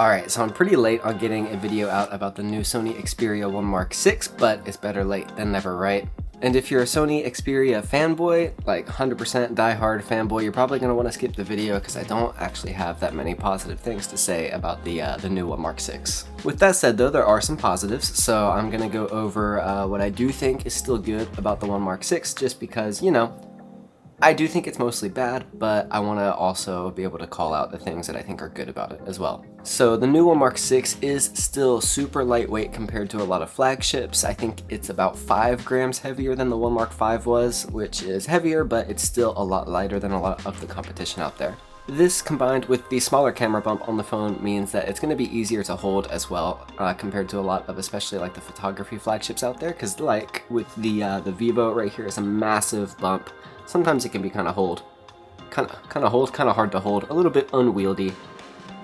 Alright, so I'm pretty late on getting a video out about the new Sony Xperia 1 Mark 6, but it's better late than never, right? And if you're a Sony Xperia fanboy, like 100% diehard fanboy, you're probably going to want to skip the video because I don't actually have that many positive things to say about the new 1 Mark 6. With that said though, there are some positives, so I'm going to go over what I do think is still good about the 1 Mark 6, just because, you know, I do think it's mostly bad, but I want to also be able to call out the things that I think are good about it as well. So the new 1 Mark 6 is still super lightweight compared to a lot of flagships. I think it's about 5 grams heavier than the 1 Mark 5 was, which is heavier, but it's still a lot lighter than a lot of the competition out there. This combined with the smaller camera bump on the phone means that it's going to be easier to hold as well, compared to a lot of especially like the photography flagships out there, because like with the Vivo right here is a massive bump. Sometimes it can be kind of hard to hold, a little bit unwieldy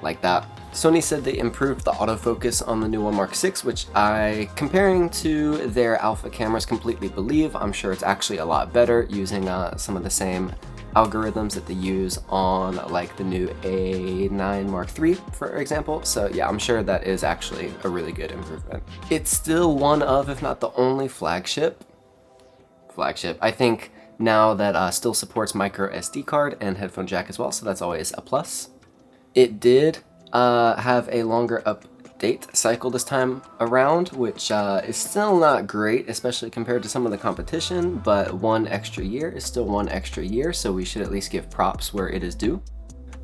like that. Sony said they improved the autofocus on the new 1 Mark 6, which I, comparing to their alpha cameras, completely believe. I'm sure it's actually a lot better using some of the same algorithms that they use on like the new A9 Mark III, for example. So yeah, I'm sure that is actually a really good improvement. It's still one of, if not the only flagship, I think, now that still supports micro SD card and headphone jack as well, so that's always a plus. It did have a longer update cycle this time around, which is still not great, especially compared to some of the competition, but 1 extra year is still 1 extra year, so we should at least give props where it is due.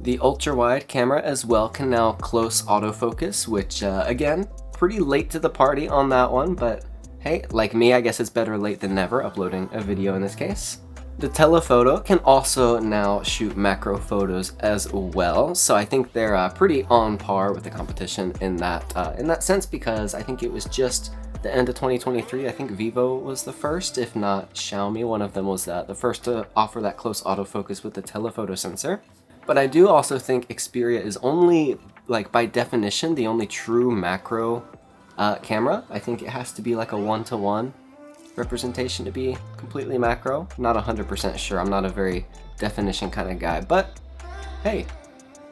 The ultra-wide camera as well can now close autofocus, which again, pretty late to the party on that one, but hey, like me, I guess it's better late than never uploading a video in this case. The telephoto can also now shoot macro photos as well, so I think they're pretty on par with the competition in that sense, because I think it was just the end of 2023. I think Vivo was the first, if not Xiaomi. One of them was the first to offer that close autofocus with the telephoto sensor. But I do also think Xperia is only, like by definition, the only true macro camera. I think it has to be like a 1-to-1 representation to be completely macro. Not 100% sure. I'm not a very definition kind of guy, but hey,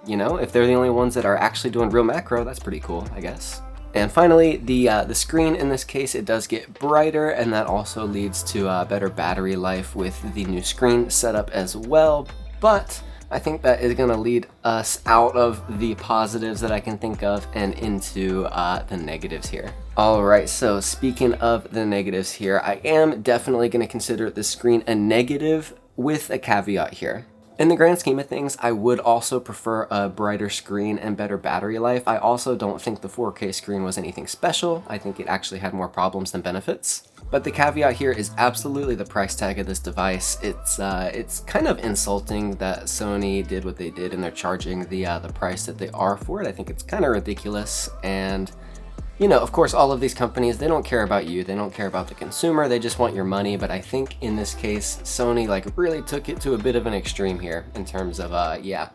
you know, if they're the only ones that are actually doing real macro, that's pretty cool, I guess. And finally, the screen in this case, it does get brighter, and that also leads to better battery life with the new screen setup as well. But I think that is going to lead us out of the positives that I can think of and into the negatives here. Alright, so speaking of the negatives here, I am definitely going to consider the screen a negative with a caveat here. In the grand scheme of things, I would also prefer a brighter screen and better battery life. I also don't think the 4K screen was anything special. I think it actually had more problems than benefits. But the caveat here is absolutely the price tag of this device. It's kind of insulting that Sony did what they did and they're charging the price that they are for it. I think it's kind of ridiculous, and you know, of course, all of these companies, they don't care about you, they don't care about the consumer, they just want your money. But I think in this case, Sony like really took it to a bit of an extreme here in terms of yeah,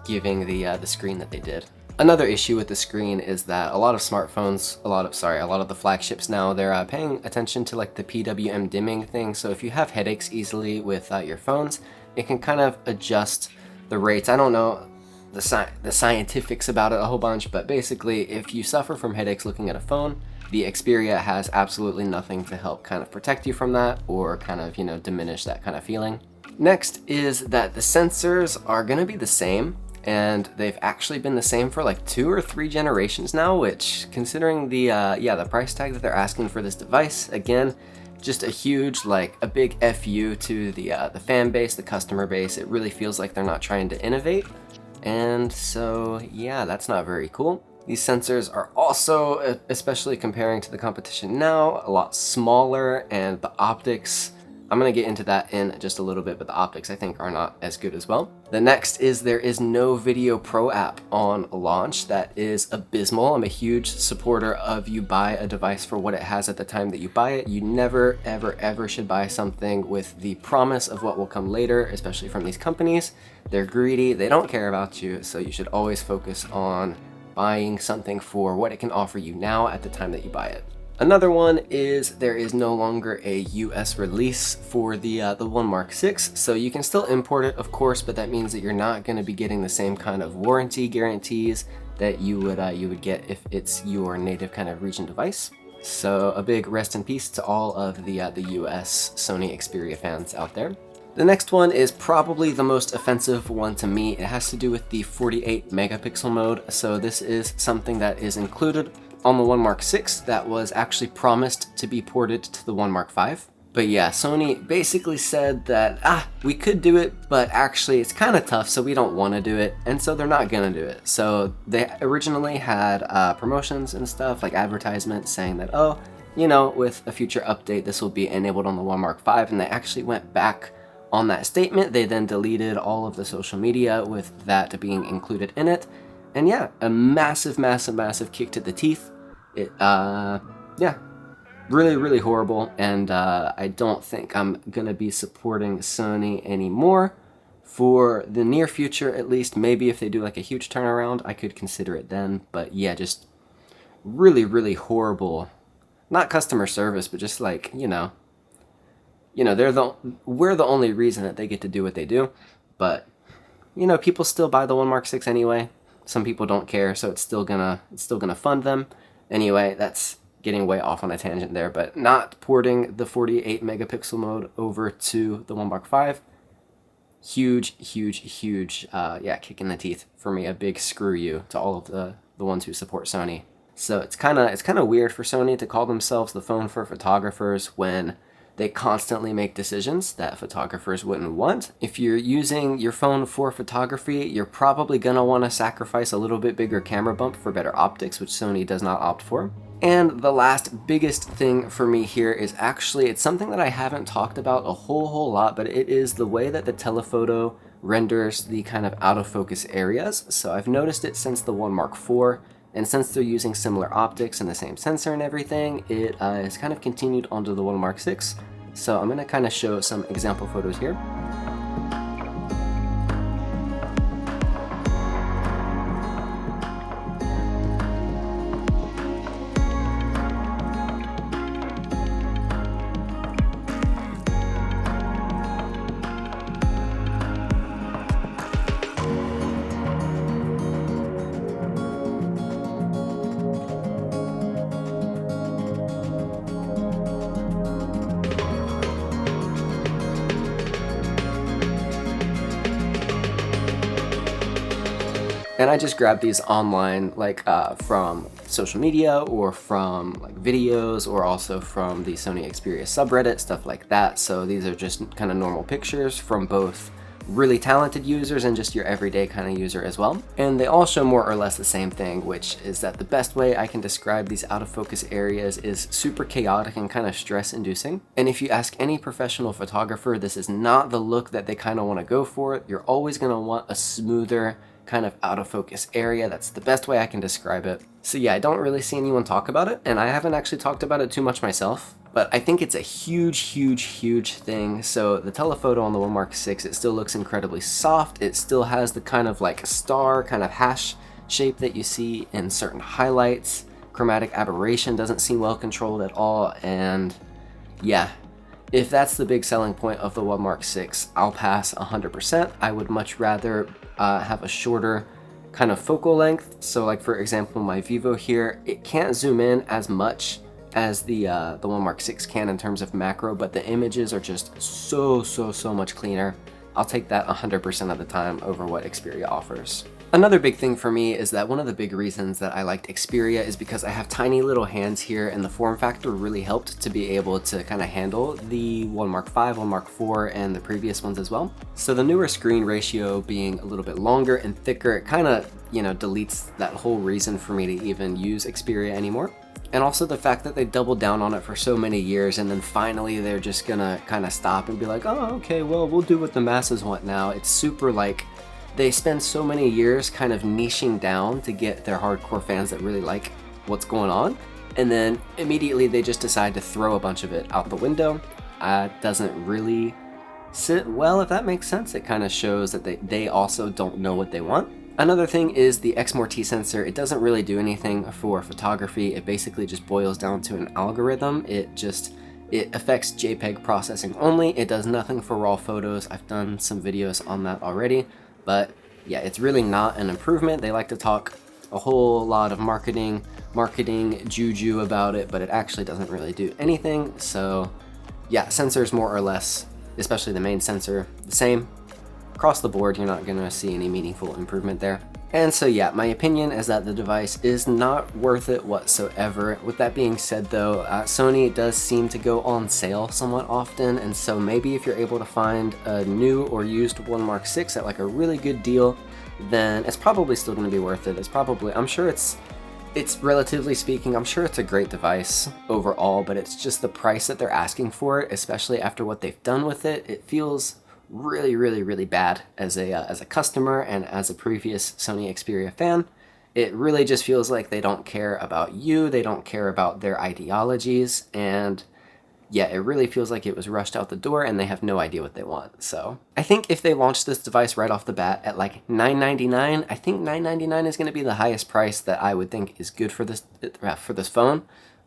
giving the screen that they did. Another issue with the screen is that a lot of smartphones, a lot of the flagships now, they're paying attention to like the PWM dimming thing. So if you have headaches easily with your phones, it can kind of adjust the rates. I don't know the scientifics about it a whole bunch, but basically if you suffer from headaches looking at a phone, the Xperia has absolutely nothing to help kind of protect you from that or kind of, you know, diminish that kind of feeling. Next is that the sensors are going to be the same, and they've actually been the same for like 2 or 3 generations now, which, considering the the price tag that they're asking for this device, again, just a huge, like a big FU to the fan base, the customer base. It really feels like they're not trying to innovate. And so, yeah, that's not very cool. These sensors are also, especially comparing to the competition now, a lot smaller, and the optics, I'm going to get into that in just a little bit, but the optics I think are not as good as well. The next is there is no Video Pro app on launch. That is abysmal. I'm a huge supporter of you buy a device for what it has at the time that you buy it. You never, ever, ever should buy something with the promise of what will come later, especially from these companies. They're greedy, they don't care about you, so you should always focus on buying something for what it can offer you now at the time that you buy it. Another one is there is no longer a US release for the 1 Mark 6, so you can still import it, of course, but that means that you're not going to be getting the same kind of warranty guarantees that you would get if it's your native kind of region device. So a big rest in peace to all of the US Sony Xperia fans out there. The next one is probably the most offensive one to me. It has to do with the 48 megapixel mode. So this is something that is included on the One Mark 6 that was actually promised to be ported to the One Mark 5. But yeah, Sony basically said that, we could do it, but actually it's kind of tough, so we don't want to do it, and so they're not gonna do it. So they originally had promotions and stuff, like advertisements saying that, oh, you know, with a future update, this will be enabled on the One Mark 5, and they actually went back on that statement. They then deleted all of the social media with that being included in it. And yeah, a massive, massive, massive kick to the teeth. It, yeah. Really, really horrible, and I don't think I'm gonna be supporting Sony anymore for the near future, at least. Maybe if they do like a huge turnaround, I could consider it then. But yeah, just really, really horrible. Not customer service, but just like, we're the only reason that they get to do what they do. But people still buy the One Mark 6 anyway. Some people don't care, so it's still gonna fund them. Anyway, that's getting way off on a tangent there, but not porting the 48 megapixel mode over to the One Mark 5. Huge, huge, huge, kick in the teeth for me. A big screw you to all of the ones who support Sony. So it's kind of weird for Sony to call themselves the phone for photographers when they constantly make decisions that photographers wouldn't want. If you're using your phone for photography, you're probably gonna want to sacrifice a little bit bigger camera bump for better optics, which Sony does not opt for. And the last biggest thing for me here is actually, it's something that I haven't talked about a whole lot, but it is the way that the telephoto renders the kind of out of focus areas. So I've noticed it since the One Mark 4, and since they're using similar optics and the same sensor and everything, it has kind of continued onto the One Mark 6. So I'm gonna kind of show some example photos here. And I just grabbed these online, like from social media or from like videos, or also from the Sony Xperia subreddit, stuff like that. So these are just kind of normal pictures from both really talented users and just your everyday kind of user as well. And they all show more or less the same thing, which is that the best way I can describe these out of focus areas is super chaotic and kind of stress inducing. And if you ask any professional photographer, this is not the look that they kind of want to go for. You're always going to want a smoother kind of out of focus area. That's the best way I can describe it. So yeah, I don't really see anyone talk about it, and I haven't actually talked about it too much myself, but I think it's a huge, huge, huge thing. So the telephoto on the One Mark 6, it still looks incredibly soft. It still has the kind of like star kind of hash shape that you see in certain highlights. Chromatic aberration doesn't seem well controlled at all, and yeah, if that's the big selling point of the One Mark 6, I'll pass 100%. I would much rather have a shorter kind of focal length. So like for example, my Vivo here, it can't zoom in as much as the One Mark 6 can in terms of macro, but the images are just so much cleaner. I'll take that 100% of the time over what Xperia offers. Another big thing for me is that one of the big reasons that I liked Xperia is because I have tiny little hands here, and the form factor really helped to be able to kind of handle the One Mark 5, One Mark 4, and the previous ones as well. So the newer screen ratio being a little bit longer and thicker, it kind of, deletes that whole reason for me to even use Xperia anymore. And also the fact that they doubled down on it for so many years, and then finally they're just gonna kind of stop and be like, oh, okay, well, we'll do what the masses want now. It's super like, they spend so many years kind of niching down to get their hardcore fans that really like what's going on, and then immediately they just decide to throw a bunch of it out the window. Doesn't really sit well, if that makes sense. It kind of shows that they also don't know what they want. Another thing is the X-More-T sensor. It doesn't really do anything for photography. It basically just boils down to an algorithm. It affects JPEG processing only. It does nothing for raw photos. I've done some videos on that already, but yeah, it's really not an improvement. They like to talk a whole lot of marketing juju about it, but it actually doesn't really do anything. So yeah, sensors more or less, especially the main sensor, the same. Across the board, you're not gonna see any meaningful improvement there. And so yeah, my opinion is that the device is not worth it whatsoever. With that being said though, Sony does seem to go on sale somewhat often, and so maybe if you're able to find a new or used One Mark 6 at like a really good deal, then it's probably still gonna be worth it. I'm sure it's relatively speaking, I'm sure it's a great device overall, but it's just the price that they're asking for it, especially after what they've done with it. It feels really bad as a customer and as a previous Sony Xperia fan. It really just feels like they don't care about you, they don't care about their ideologies, and yeah, it really feels like it was rushed out the door and they have no idea what they want. So I think if they launched this device right off the bat at like $999, I think $999 is going to be the highest price that I would think is good for this phone.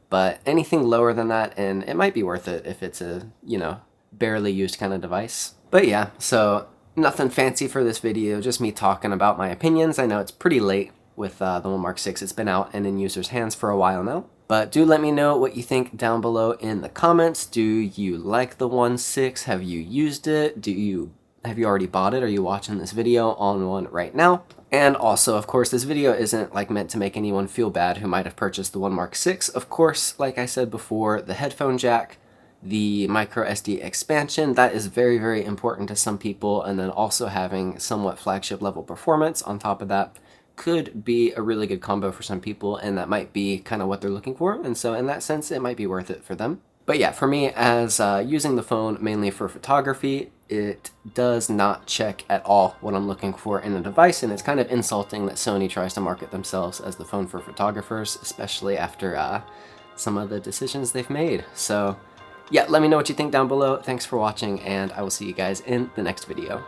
But anything lower than that, and it might be worth it if it's a, you know, barely used kind of device. But yeah, so nothing fancy for this video, just me talking about my opinions. I know it's pretty late with the One Mark 6. It's been out and in users' hands for a while now. But do let me know what you think down below in the comments. Do you like the One 6? Have you used it? Have you already bought it? Are you watching this video on one right now? And also, of course, this video isn't like meant to make anyone feel bad who might have purchased the One Mark 6. Of course, like I said before, the headphone jack, the micro SD expansion, that is very important to some people, and then also having somewhat flagship level performance on top of that could be a really good combo for some people, and that might be kind of what they're looking for, and so in that sense it might be worth it for them. But yeah, for me, as using the phone mainly for photography, it does not check at all what I'm looking for in a device, and it's kind of insulting that Sony tries to market themselves as the phone for photographers, especially after some of the decisions they've made. So yeah, let me know what you think down below. Thanks for watching, and I will see you guys in the next video.